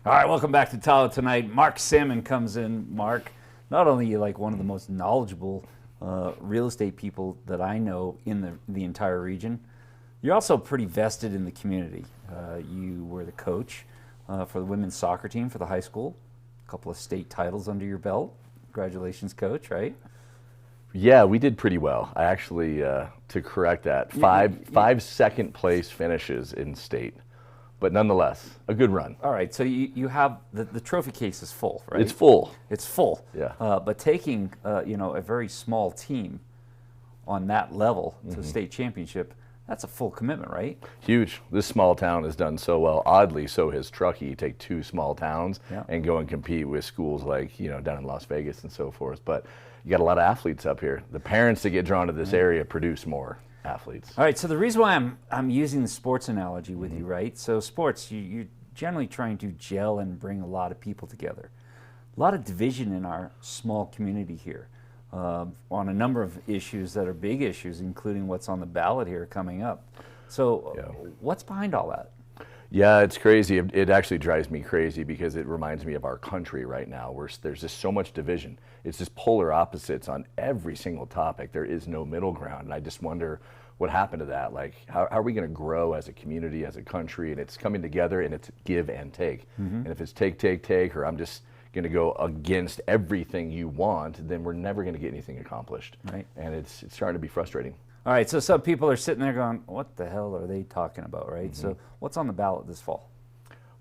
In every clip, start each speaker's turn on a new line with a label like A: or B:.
A: All right, welcome back to Tahoe Tonight. Mark Salmon comes in. Mark, not only are you like one of the most knowledgeable real estate people that I know in the entire region, you're also pretty vested in the community. You were the coach for the women's soccer team for the high school, a couple of state titles under your belt. Congratulations, coach, right?
B: Yeah, we did pretty well. I actually, to correct that, five second place finishes in state. But nonetheless, a good run.
A: All right, so you have, the trophy case is full, right?
B: It's full.
A: It's full.
B: Yeah.
A: But taking, a very small team on that level to the state championship, that's a full commitment, right?
B: Huge. This small town has done so well. Oddly, so has Truckee. You take two small towns and go and compete with schools like, down in Las Vegas and so forth. But you got a lot of athletes up here. The parents that get drawn to this area produce more athletes.
A: All right, so the reason why I'm using the sports analogy with you, right? So sports, you're generally trying to gel and bring a lot of people together. A lot of division in our small community here on a number of issues that are big issues, including what's on the ballot here coming up. So what's behind all that?
B: Yeah, it's crazy. It actually drives me crazy because it reminds me of our country right now where there's just so much division. It's just polar opposites on every single topic. There is no middle ground. And I just wonder what happened to that. Like, how are we going to grow as a community, as a country? And it's coming together and it's give and take. And if it's take, or I'm just going to go against everything you want, then we're never going to get anything accomplished.
A: Right.
B: And it's starting to be frustrating.
A: All right, so some people are sitting there going, what the hell are they talking about, right? So what's on the ballot this fall?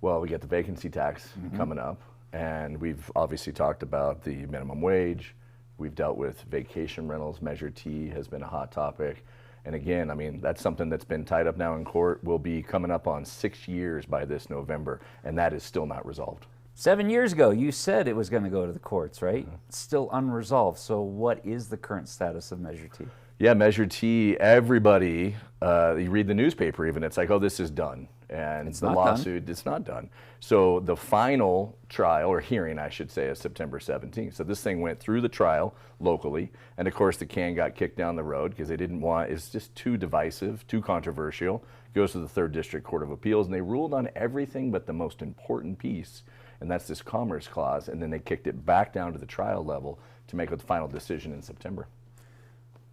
B: Well, we got the vacancy tax coming up, and we've obviously talked about the minimum wage. We've dealt with vacation rentals. Measure T has been a hot topic. And again, I mean, that's something that's been tied up now in court. Will be coming up on 6 years by this November, and that is still not resolved.
A: 7 years ago, you said it was going to go to the courts, right? It's still unresolved. So what is the current status of Measure T?
B: Yeah, Measure T, everybody, you read the newspaper even, it's like, oh, this is done. And
A: It's
B: the
A: not
B: lawsuit,
A: done.
B: it's not done. So the final trial, or hearing, I should say, is September 17th. So this thing went through the trial locally. And of course, the can got kicked down the road because they didn't want, it's just too divisive, too controversial. Goes to the 3rd District Court of Appeals, and they ruled on everything but the most important piece, and that's this Commerce Clause. And then they kicked it back down to the trial level to make a final decision in September.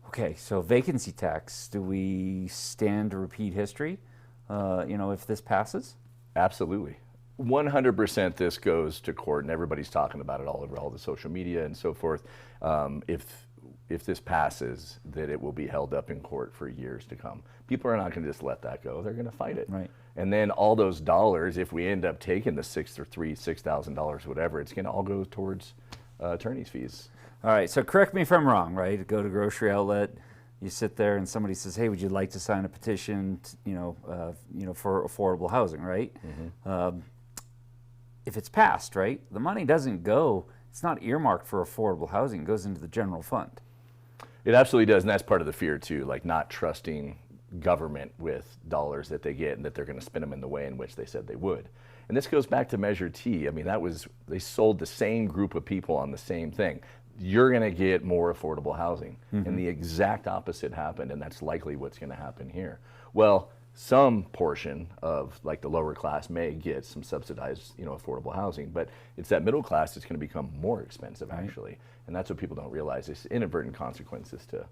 A: Okay, so vacancy tax, do we stand to repeat history, if this passes?
B: Absolutely. 100% this goes to court, and everybody's talking about it all over all the social media and so forth. If this passes, that it will be held up in court for years to come. People are not going to just let that go. They're going to fight it.
A: Right.
B: And then all those dollars, if we end up taking the $6,000, whatever, it's going to all go towards attorney's fees.
A: All right, so correct me if I'm wrong, right? Go to grocery outlet, you sit there and somebody says, hey, would you like to sign a petition, for affordable housing, right? If it's passed, right, the money doesn't go, it's not earmarked for affordable housing, it goes into the general fund.
B: It absolutely does, and that's part of the fear too, like not trusting government with dollars that they get and that they're going to spend them in the way in which they said they would. And this goes back to Measure T. I mean, they sold the same group of people on the same thing. You're going to get more affordable housing. And the exact opposite happened, and that's likely what's going to happen here. Well, some portion of like the lower class may get some subsidized, affordable housing, but it's that middle class that's going to become more expensive actually. And that's what people don't realize. It's inadvertent consequences to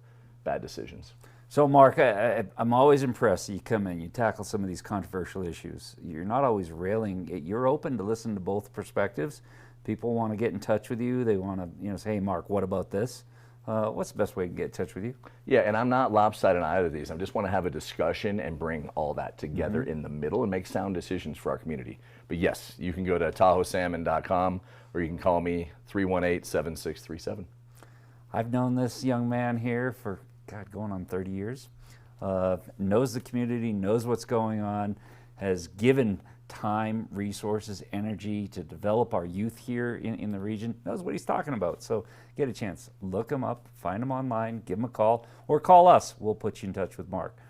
B: bad decisions.
A: So Mark, I'm always impressed that you come in, you tackle some of these controversial issues. You're not always railing, you're open to listen to both perspectives. People want to get in touch with you. They want to, say, hey, Mark, what about this? What's the best way to get in touch with you?
B: Yeah, and I'm not lopsided on either of these. I just want to have a discussion and bring all that together in the middle and make sound decisions for our community. But yes, you can go to tahoesalmon.com or you can call me 318-7637.
A: I've known this young man here for, going on 30 years. Knows the community, knows what's going on, has given time, resources, energy to develop our youth here in the region, knows what he's talking about. So get a chance, look him up, find him online, give him a call, or call us. We'll put you in touch with Mark.